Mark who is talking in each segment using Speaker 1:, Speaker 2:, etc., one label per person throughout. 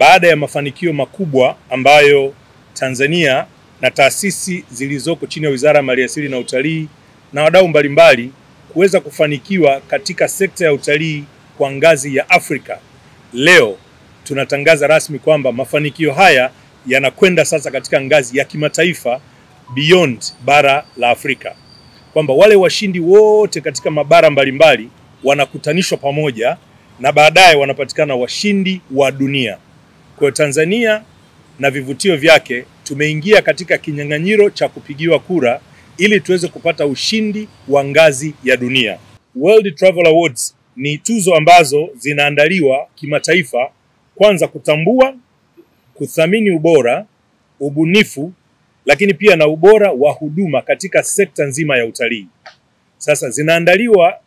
Speaker 1: baada ya mafanikio makubwa ambayo Tanzania na taasisi zilizoko chini ya Wizara ya Maliasili na Utalii na wadau mbalimbali kuweza kufanikiwa katika sekta ya utalii kwa ngazi ya Afrika. Leo tunatangaza rasmi kwamba mafanikio haya yanakwenda sasa katika ngazi ya kimataifa beyond bara la Afrika. Kwamba wale washindi wote katika mabara mbalimbali wanakutanishwa pamoja na baadaye wanapatikana washindi wa dunia. Kwa Tanzania na vivutio vyake tumeingia katika kinyang'anyiro cha kupigiwa kura ili tuweze kupata ushindi wa ngazi ya dunia. World Travel Awards ni tuzo ambazo zinaandaliwa kimataifa, kwanza kutambua, kuthamini ubora, ubunifu, lakini pia na ubora wa huduma katika sekta nzima ya utalii. Sasa zinaandaliwa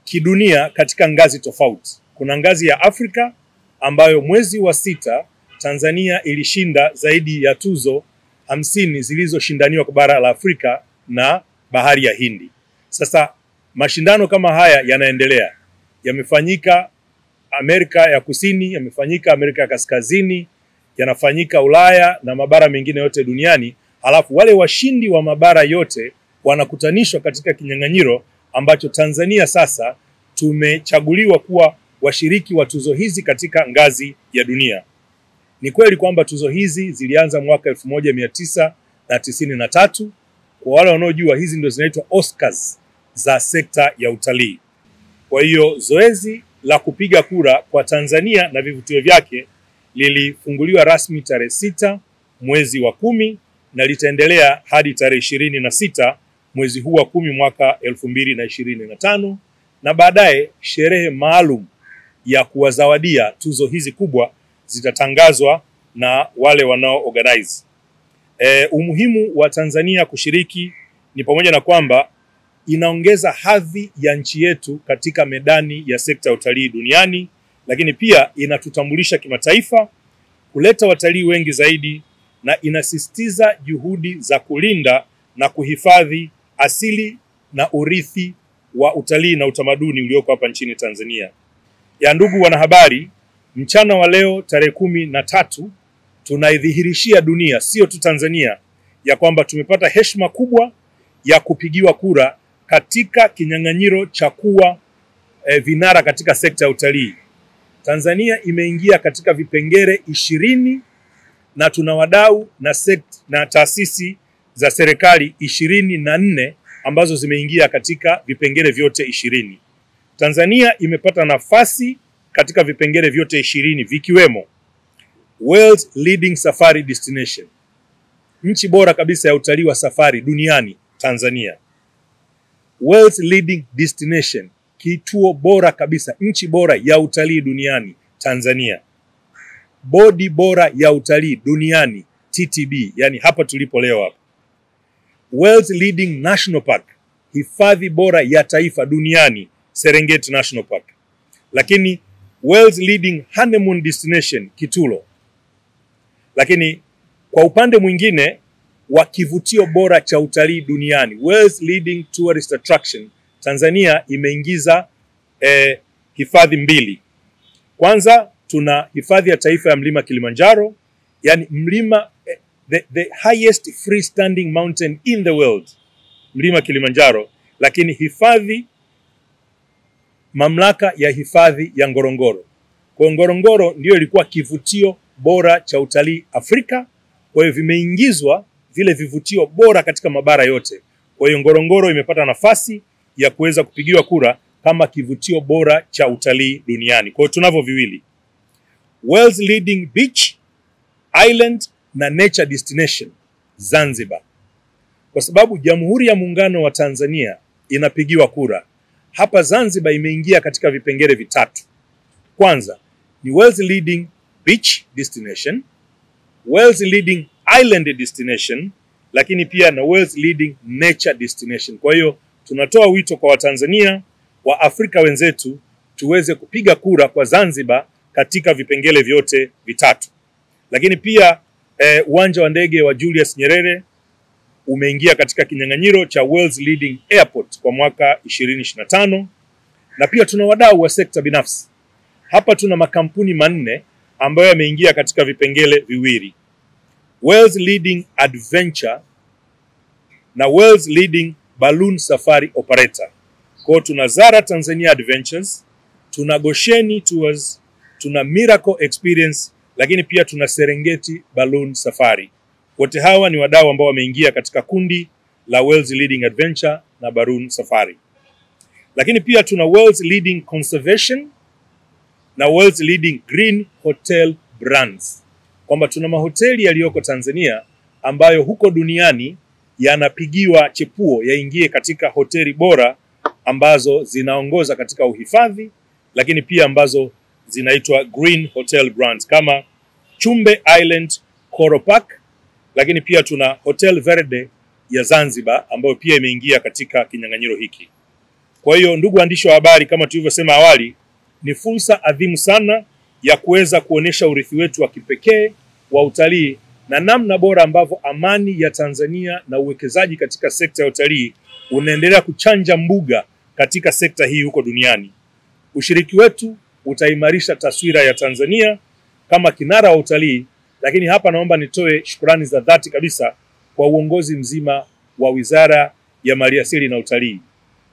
Speaker 1: kidunia katika ngazi tofauti. Kuna ngazi ya Afrika ambayo mwezi wa 6 Tanzania ilishinda zaidi ya tuzo 50 zilizoshindaniwa kwa bara la Afrika na bahari ya Hindi. Sasa mashindano kama haya yanaendelea. Yamefanyika Amerika ya Kusini, yamefanyika Amerika ya Kaskazini, yanafanyika Ulaya na mabara mengine yote duniani. Halafu wale washindi wa mabara yote wanakutanishwa katika kinyang'anyiro ambacho Tanzania sasa tumechaguliwa kuwa washiriki wa tuzo hizi katika ngazi ya dunia. Ni kweli kwamba tuzo hizi zilianza mwaka 1993. Kwa wale wanaojua, hizi ndio zinaitwa Oscars za sekta ya utalii. Kwa hiyo zoezi la kupiga kura kwa Tanzania na vivutio vyake lilifunguliwa rasmi tarehe 6 mwezi wa 10 na litaendelea hadi tarehe 26 mwezi huu wa 10 mwaka 2025, na baadaye sherehe maalum ya kuwazawadia tuzo hizi kubwa zitatangazwa na wale wanao organize. Umuhimu wa Tanzania kushiriki ni pamoja na kwamba inaongeza hadhi ya nchi yetu katika medani ya sekta ya utalii duniani, lakini pia inatutambulisha kimataifa, kuleta watalii wengi zaidi, na inasisitiza juhudi za kulinda na kuhifadhi asili na urithi wa utalii na utamaduni ulioko hapa nchini Tanzania. Ya ndugu wanahabari, mchana wa leo tarehe 13 tunaidhihirishia dunia, sio tu Tanzania, ya kwamba tumepata heshima kubwa ya kupigiwa kura katika kinyang'anyiro cha kuwa vinara katika sekta ya utalii. Tanzania imeingia katika vipengele 20 na tuna wadau na taasisi za serikali 24 ambazo zimeingia katika vipengele vyote 20. Tanzania imepata nafasi katika vipengele vyote 20 vikiwemo World Leading Safari Destination, nchi bora kabisa ya utalii wa safari duniani, Tanzania. World Leading Destination, kituo bora kabisa, nchi bora ya utalii duniani, Tanzania. Bodi bora ya utalii duniani, TTB, yani hapa tulipo leo hapa. World Leading National Park, hifadhi bora ya taifa duniani, Serengeti National Park. Lakini World Leading Honeymoon Destination, Kitulo. Lakini kwa upande mwingine wa kivutio bora cha utalii duniani, World Leading Tourist Attraction, Tanzania imeingiza hifadhi 2. Kwanza tuna hifadhi ya taifa ya mlima Kilimanjaro, yani mlima the highest freestanding mountain in the world, mlima Kilimanjaro. Lakini hifadhi, mamlaka ya hifadhi ya Ngorongoro. Kwa Ngorongoro ndio ilikuwa kivutio bora cha utalii Afrika, kwa hiyo vimeingizwa vile vivutio bora katika mabara yote. Kwa hiyo Ngorongoro imepata nafasi ya kuweza kupigiwa kura kama kivutio bora cha utalii duniani. Kwa hiyo tunavyo viwili, World's Leading Beach, Island na Nature Destination, Zanzibar. Kwa sababu Jamhuri ya Muungano wa Tanzania inapigiwa kura, hapa Zanzibar imeingia katika vipengele 3. Kwanza ni World's Leading Beach Destination, World's Leading Island Destination, lakini pia na World's Leading Nature Destination. Kwa hiyo tunatoa wito kwa Watanzania, wa Afrika wenzetu, tuweze kupiga kura kwa Zanzibar katika vipengele vyote 3. Lakini pia uwanja wa ndege wa Julius Nyerere umeingia katika kinyang'anyiro cha World's Leading Airport kwa mwaka 2025. Na pia tuna wadau wa sekta binafsi. Hapa tuna makampuni 4 ambayo yameingia katika vipengele viwili: World's Leading Adventure na World's Leading Balloon Safari Operator. Kwa tuna Zara Tanzania Adventures, tuna Gosheni Tours, tuna Miracle Experience, lakini pia tuna Serengeti Balloon Safari. Wote hawa ni wadau ambao wameingia katika kundi la World's Leading Adventure na Balloon Safari. Lakini pia tuna World's Leading Conservation na World's Leading Green Hotel Brands. Kwamba tuna mahoteli yaliyoko Tanzania ambayo huko duniani yanapigiwa chepuo yaingie katika hoteli bora ambazo zinaongoza katika uhifadhi, lakini pia ambazo zinaitwa Green Hotel Brands kama Chumbe Island Coral Park, lakini pia tuna Hotel Verde ya Zanzibar ambayo pia imeingia katika kinyang'anyiro hiki. Kwa hiyo ndugu waandishi wa habari, kama tulivyosema awali, ni fursa adhimu sana ya kuweza kuonesha urithi wetu wa kipekee wa utalii na namna bora ambavyo amani ya Tanzania na uwekezaji katika sekta ya utalii unaendelea kuchanja mbuga katika sekta hii huko duniani. Ushiriki wetu utaimarisha taswira ya Tanzania kama kinara wa utalii, lakini hapa naomba nitoe shukrani za dhati kabisa kwa uongozi mzima wa Wizara ya Maliasili na Utalii,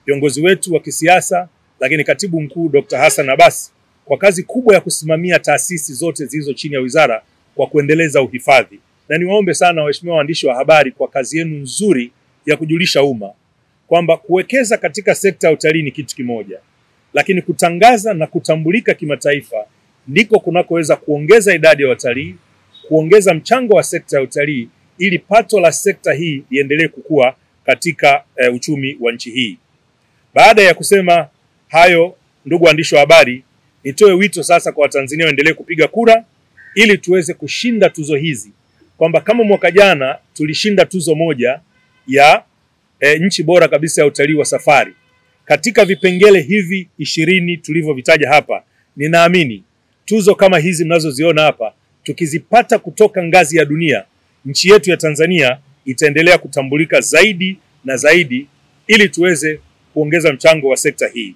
Speaker 1: viongozi wetu wa kisiasa, lakini Katibu Mkuu Dr. Hassan Abbas kwa kazi kubwa ya kusimamia taasisi zote zilizo chini ya wizara kwa kuendeleza uhifadhi. Na niwaombe sana waheshimiwa waandishi wa habari kwa kazi yenu nzuri ya kujulisha umma kwamba kuwekeza katika sekta ya utalii ni kitu kimoja, lakini kutangaza na kutambulika kimataifa ndiko kunakoweza kuongeza idadi ya watalii, kuongeza mchango wa sekta ya utalii ili pato la sekta hii liendelee kukua katika uchumi wa nchi hii. Baada ya kusema hayo, ndugu waandishi wa habari, nitoe wito sasa kwa Watanzania waendelee kupiga kura ili tuweze kushinda tuzo hizi. Kwamba kama mwaka jana tulishinda tuzo moja ya nchi bora kabisa ya utalii wa safari, katika vipengele hivi 20 tulivyovitaja hapa, ninaamini tuzo kama hizi mnazoziona hapa tukizipata kutoka ngazi ya dunia, nchi yetu ya Tanzania itaendelea kutambulika zaidi na zaidi ili tuweze kuongeza mchango wa sekta hii.